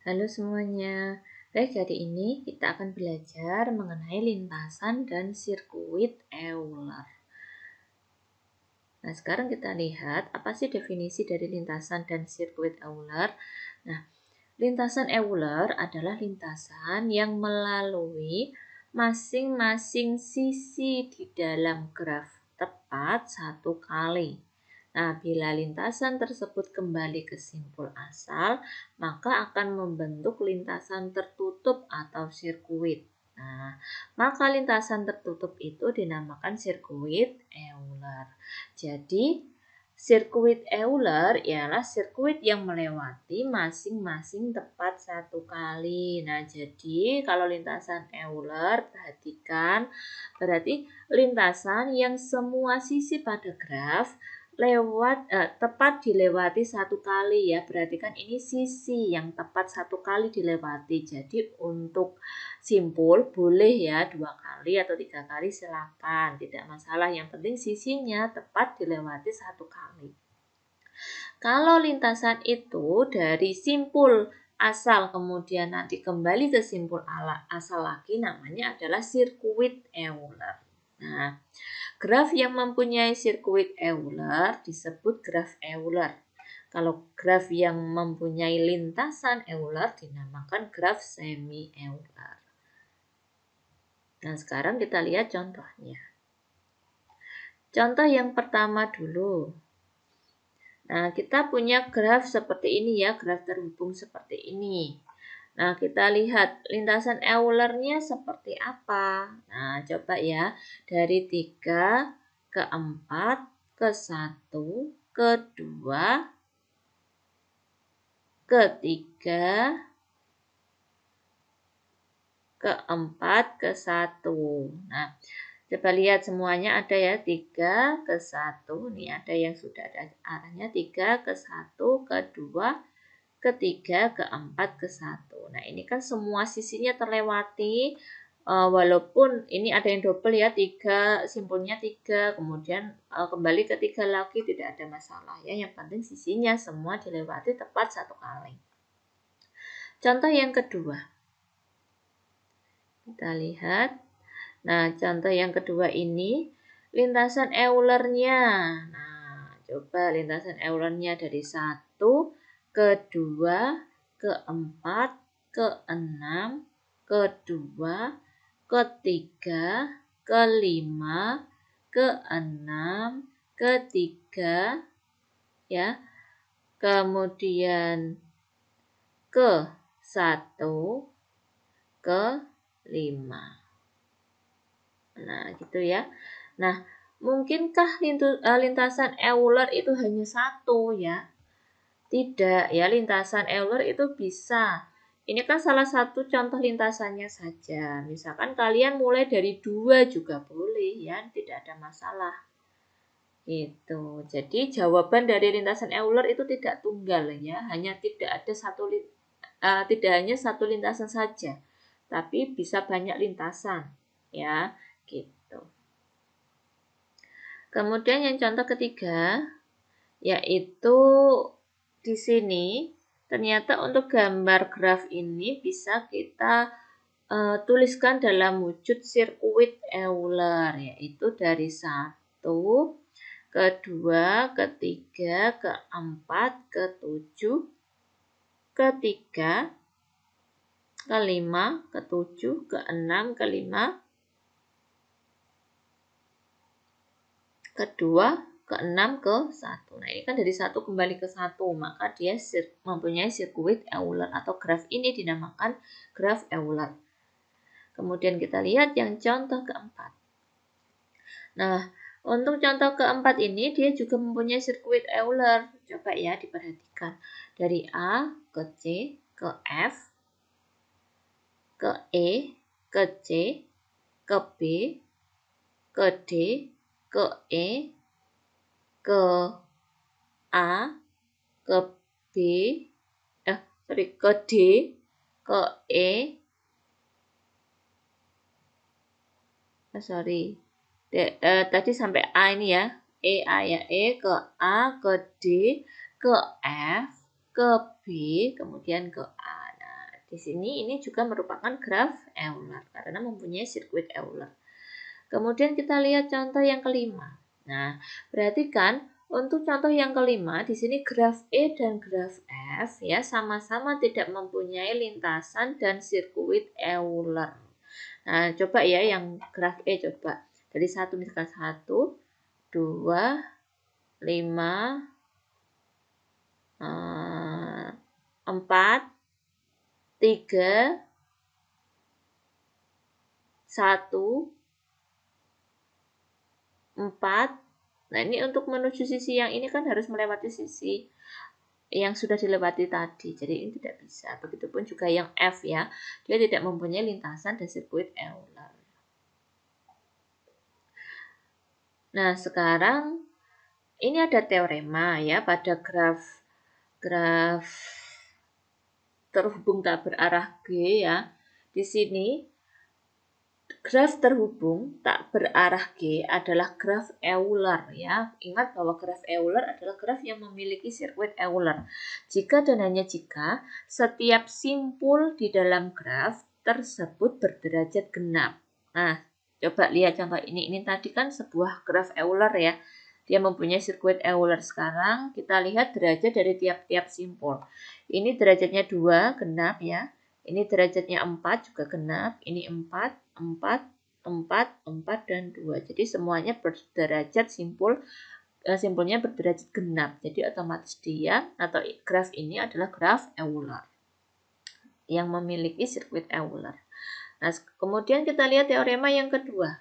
Halo semuanya, baik hari ini kita akan belajar mengenai lintasan dan sirkuit Euler. Nah sekarang kita lihat apa sih definisi dari lintasan dan sirkuit Euler. Nah lintasan Euler adalah lintasan yang melalui masing-masing sisi di dalam graf tepat satu kali. Nah, bila lintasan tersebut kembali ke simpul asal, maka akan membentuk lintasan tertutup atau sirkuit. Nah, maka lintasan tertutup itu dinamakan sirkuit Euler. Jadi, sirkuit Euler ialah sirkuit yang melewati masing-masing tepat satu kali. Nah, jadi kalau lintasan Euler, perhatikan, berarti lintasan yang semua sisi pada graf tepat dilewati satu kali ya. Berarti kan ini sisi yang tepat satu kali dilewati. Jadi untuk simpul boleh ya 2 kali atau 3 kali silakan, tidak masalah. Yang penting sisinya tepat dilewati satu kali. Kalau lintasan itu dari simpul asal kemudian nanti kembali ke simpul asal lagi, namanya adalah sirkuit Euler. Nah, graf yang mempunyai sirkuit Euler disebut graf Euler. Kalau graf yang mempunyai lintasan Euler dinamakan graf semi Euler. Nah, sekarang kita lihat contohnya. Contoh yang pertama dulu. Nah, kita punya graf seperti ini ya, graf terhubung seperti ini. Nah, kita lihat lintasan Eulernya seperti apa. Nah, coba ya. Dari 3 ke 4 ke 1 ke 2 ke 3 ke 4 ke 1. Nah, coba lihat semuanya ada ya, 3 ke 1. Nih ada yang sudah ada arahnya 3 ke 1 ke 2 ke 3 ke 4 ke 1. Nah, ini kan semua sisinya terlewati. Walaupun ini ada yang double ya, 3 simpulnya 3, kemudian kembali ke 3 lagi, tidak ada masalah ya. Yang penting sisinya semua dilewati tepat satu kali. Contoh yang kedua. Kita lihat. Nah, contoh yang kedua ini lintasan Eulernya. Nah, coba lintasan Eulernya dari 1 ke 2 ke 4 ke 6 ke 2 ke 3 ke 5 ke 6 ke 3 ya. Kemudian ke 1 ke 5. Nah, gitu ya. Nah, mungkinkah lintasan Euler itu hanya satu ya? Tidak ya, lintasan Euler itu bisa. Ini kan salah satu contoh lintasannya saja. Misalkan kalian mulai dari 2 juga boleh ya, tidak ada masalah. Gitu. Jadi jawaban dari lintasan Euler itu tidak tunggal ya, hanya tidak hanya satu lintasan saja, tapi bisa banyak lintasan ya, gitu. Kemudian yang contoh ketiga yaitu di sini ternyata untuk gambar graf ini bisa kita tuliskan dalam wujud sirkuit Euler, yaitu dari 1 ke 2 ke 3 ke 4 ke 7 ke 3 ke 5 ke 7 ke 6 ke 5 ke 2 ke 6 ke 1. Nah, ini kan dari 1 kembali ke 1, maka dia mempunyai sirkuit Euler atau graf ini dinamakan graf Euler. Kemudian kita lihat yang contoh keempat. Nah, untuk contoh keempat ini dia juga mempunyai sirkuit Euler. Coba ya diperhatikan. Dari A ke C ke F ke E ke C ke B ke D ke E ke A ke B ke D ke E tadi sampai A ini ya, A ya E, ke A, ke D, ke F, ke B, kemudian ke A. Nah, di sini ini juga merupakan graf Euler karena mempunyai sirkuit Euler. Kemudian kita lihat contoh yang kelima. Nah, perhatikan untuk contoh yang kelima di sini graf E dan graf F ya sama-sama tidak mempunyai lintasan dan sirkuit Euler. Nah, coba ya yang graf E coba. Dari 1 misalkan 1, 2, 5, 4, 3, 1, 4. Nah, ini untuk menuju sisi yang ini kan harus melewati sisi yang sudah dilewati tadi. Jadi ini tidak bisa. Begitupun juga yang F ya. Dia tidak mempunyai lintasan dan sirkuit Euler. Nah, sekarang ini ada teorema ya pada graf terhubung tak berarah G ya. Di sini graf terhubung tak berarah G adalah graf Euler ya. Ingat bahwa graf Euler adalah graf yang memiliki sirkuit Euler. Jika dan hanya jika setiap simpul di dalam graf tersebut berderajat genap. Nah, coba lihat contoh ini. Ini tadi kan sebuah graf Euler ya. Dia mempunyai sirkuit Euler. Sekarang kita lihat derajat dari tiap-tiap simpul. Ini derajatnya 2 genap ya. Ini derajatnya 4 juga genap. Ini 4, 4, 4, dan 2. Jadi semuanya berderajat simpulnya berderajat genap. Jadi otomatis dia atau graf ini adalah graf Euler yang memiliki sirkuit Euler. Nah, kemudian kita lihat teorema yang kedua.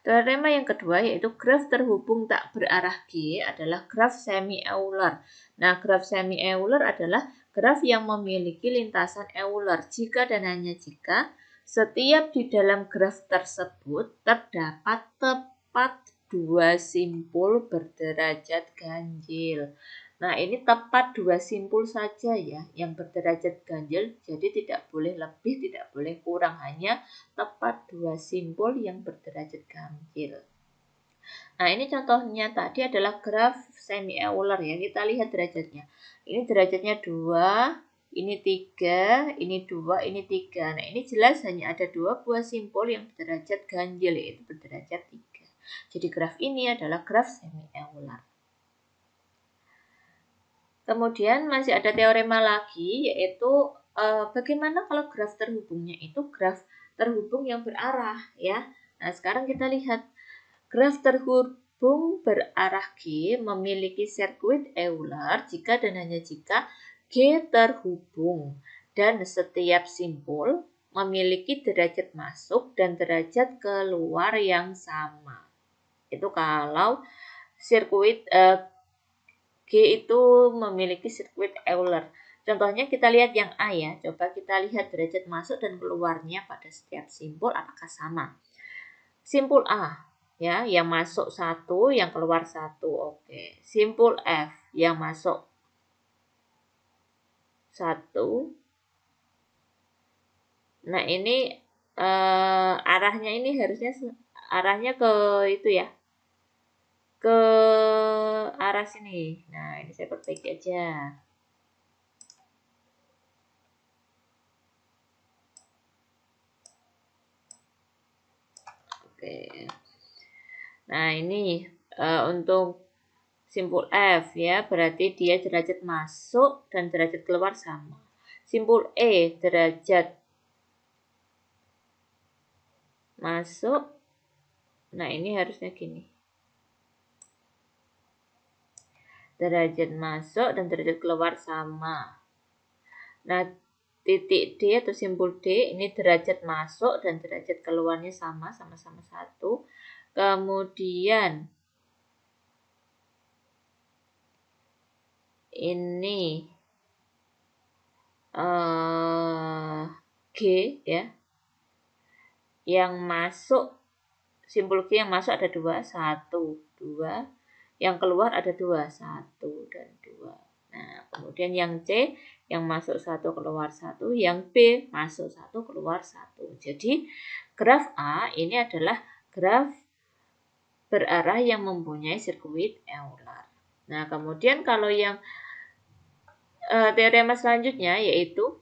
Teorema yang kedua yaitu graf terhubung tak berarah G adalah graf semi-Euler. Nah, graf semi-Euler adalah graf yang memiliki lintasan Euler jika dan hanya jika setiap di dalam graf tersebut terdapat tepat dua simpul berderajat ganjil. Nah, ini tepat dua simpul saja ya yang berderajat ganjil, jadi tidak boleh lebih, tidak boleh kurang, hanya tepat dua simpul yang berderajat ganjil. Nah, ini contohnya tadi adalah graf semi-Euler ya. Kita lihat derajatnya. Ini derajatnya 2, ini 3, ini 2, ini 3. Nah, ini jelas hanya ada dua buah simpul yang berderajat ganjil, yaitu berderajat 3. Jadi graf ini adalah graf semi-Euler. Kemudian masih ada teorema lagi, yaitu bagaimana kalau graf terhubungnya itu graf terhubung yang berarah ya. Nah, sekarang kita lihat graf terhubung berarah G memiliki sirkuit Euler jika dan hanya jika G terhubung dan setiap simpul memiliki derajat masuk dan derajat keluar yang sama. Itu kalau sirkuit G itu memiliki sirkuit Euler. Contohnya kita lihat yang A ya. Coba kita lihat derajat masuk dan keluarnya pada setiap simpul apakah sama. Simpul A ya, yang masuk 1, yang keluar 1. Oke. Simpul F yang masuk 1. Nah, ini arahnya ini harusnya arahnya ke itu ya. Ke arah sini. Nah, ini saya perbaiki aja. Oke. Nah, ini untuk simpul F ya, berarti dia derajat masuk dan derajat keluar sama. Simpul E derajat masuk. Nah, ini harusnya gini. Derajat masuk dan derajat keluar sama. Nah, titik D atau simpul D ini derajat masuk dan derajat keluarnya sama-sama 1. Kemudian ini G ya. Yang masuk simpul G yang masuk ada 2, 1, 2. Yang keluar ada 2, 1 dan 2. Nah, kemudian yang C yang masuk 1 keluar 1, yang B masuk 1 keluar 1. Jadi graf A ini adalah graf berarah yang mempunyai sirkuit Euler. Nah, kemudian kalau yang teorema selanjutnya yaitu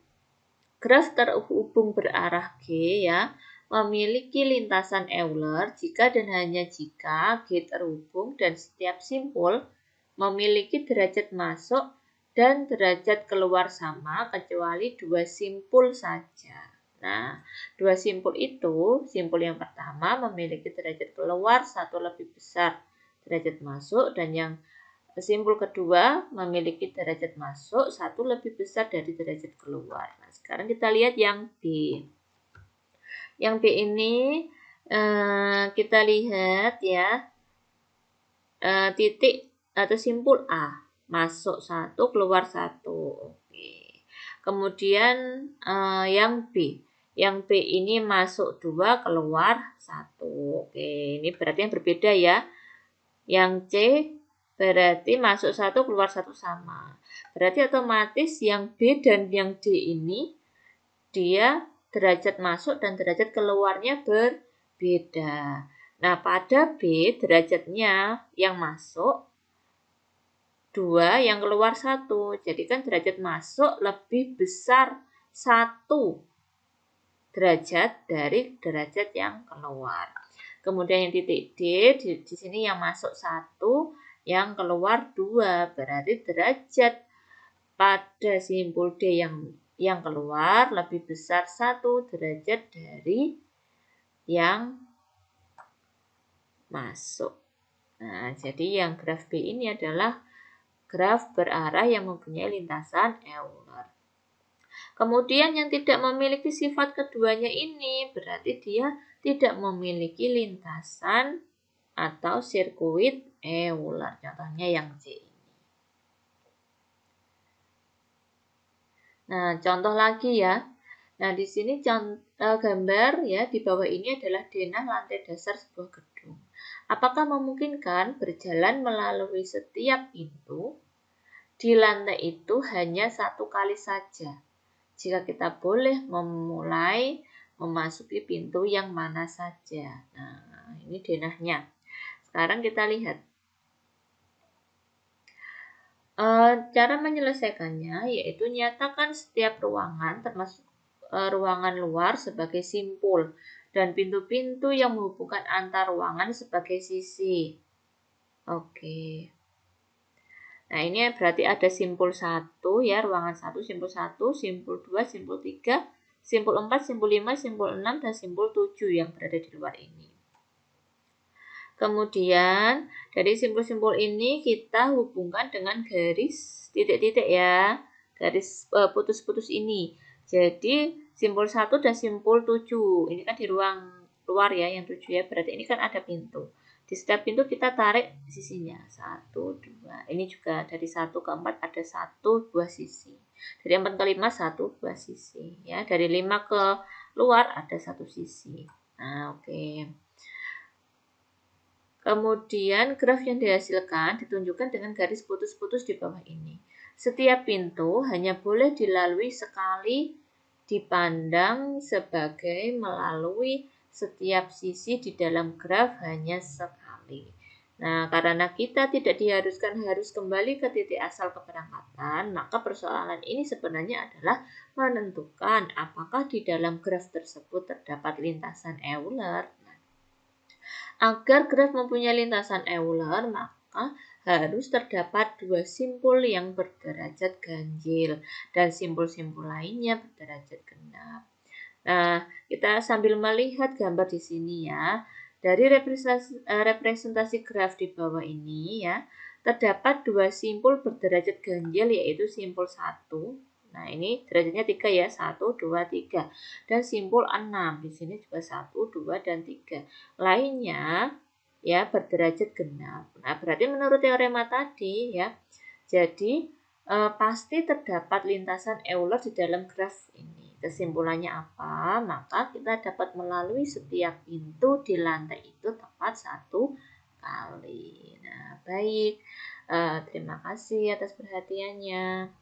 graf terhubung berarah G ya memiliki lintasan Euler jika dan hanya jika G terhubung dan setiap simpul memiliki derajat masuk dan derajat keluar sama kecuali dua simpul saja. Nah, dua simpul itu, simpul yang pertama memiliki derajat keluar satu lebih besar derajat masuk dan yang simpul kedua memiliki derajat masuk satu lebih besar dari derajat keluar. Nah, sekarang kita lihat yang B. Yang B ini kita lihat ya titik atau simpul A masuk satu keluar satu. Oke. Kemudian yang B. Yang B ini masuk 2 keluar 1. Oke, ini berarti yang berbeda ya. Yang C berarti masuk 1 keluar 1 sama. Berarti otomatis yang B dan yang D ini dia derajat masuk dan derajat keluarnya berbeda. Nah, pada B derajatnya yang masuk 2, yang keluar 1. Jadi kan derajat masuk lebih besar 1 derajat dari derajat yang keluar. Kemudian yang titik D di sini yang masuk 1, yang keluar 2. Berarti derajat pada simpul D yang keluar lebih besar 1 derajat dari yang masuk. Nah, jadi yang graf B ini adalah graf berarah yang mempunyai lintasan Euler. Kemudian yang tidak memiliki sifat keduanya ini berarti dia tidak memiliki lintasan atau sirkuit Euler. Contohnya yang C ini. Nah, contoh lagi ya. Nah, di sini gambar ya di bawah ini adalah denah lantai dasar sebuah gedung. Apakah memungkinkan berjalan melalui setiap pintu di lantai itu hanya satu kali saja? Jika kita boleh memulai memasuki pintu yang mana saja. Nah, ini denahnya. Sekarang kita lihat. Cara menyelesaikannya yaitu nyatakan setiap ruangan termasuk ruangan luar sebagai simpul dan pintu-pintu yang menghubungkan antar ruangan sebagai sisi. Oke. Nah, ini berarti ada simpul 1 ya, ruangan 1, simpul 1, simpul 2, simpul 3, simpul 4, simpul 5, simpul 6 dan simpul 7 yang berada di luar ini. Kemudian dari simpul-simpul ini kita hubungkan dengan garis titik-titik ya. Garis putus-putus ini. Jadi simpul 1 dan simpul 7. Ini kan di ruang luar ya yang 7 ya. Berarti ini kan ada pintu. Di setiap pintu kita tarik sisinya. 1, 2. Ini juga dari 1 ke 4 ada 1, 2 sisi. Dari 4 ke 5 1, 2 sisi ya. Dari 5 ke luar ada 1 sisi. Nah, oke. Kemudian graf yang dihasilkan ditunjukkan dengan garis putus-putus di bawah ini. Setiap pintu hanya boleh dilalui sekali dipandang sebagai melalui setiap sisi di dalam graf hanya sekali. Nah, karena kita tidak diharuskan harus kembali ke titik asal keberangkatan, maka persoalan ini sebenarnya adalah menentukan apakah di dalam graf tersebut terdapat lintasan Euler. Agar graf mempunyai lintasan Euler, maka harus terdapat dua simpul yang berderajat ganjil dan simpul-simpul lainnya berderajat genap. Nah, kita sambil melihat gambar di sini ya. Dari representasi graf di bawah ini ya, terdapat dua simpul berderajat ganjil yaitu simpul 1. Nah, ini derajatnya 3 ya, 1, 2, 3. Dan simpul 6, di sini juga 1, 2, dan 3. Lainnya ya berderajat genap. Nah, berarti menurut teorema tadi ya, jadi pasti terdapat lintasan Euler di dalam graf ini. Kesimpulannya apa? Maka kita dapat melalui setiap pintu di lantai itu tepat satu kali. Nah, baik. Terima kasih atas perhatiannya.